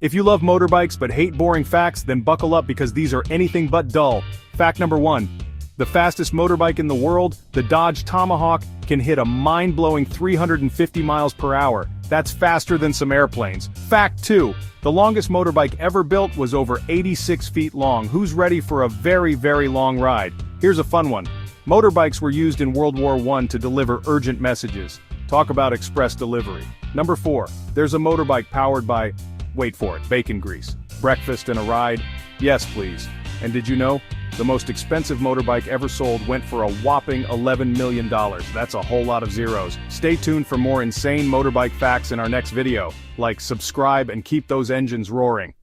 If you love motorbikes but hate boring facts, then buckle up because these are anything but dull. Fact number 1. The fastest motorbike in the world, the Dodge Tomahawk, can hit a mind-blowing 350 miles per hour. That's faster than some airplanes. Fact 2. The longest motorbike ever built was over 86 feet long. Who's ready for a very, very long ride? Here's a fun one. Motorbikes were used in World War I to deliver urgent messages. Talk about express delivery. Number 4. There's a motorbike powered by, wait for it, bacon grease. Breakfast and a ride? Yes, please. And did you know? The most expensive motorbike ever sold went for a whopping $11 million. That's a whole lot of zeros. Stay tuned for more insane motorbike facts in our next video. Like, subscribe, and keep those engines roaring.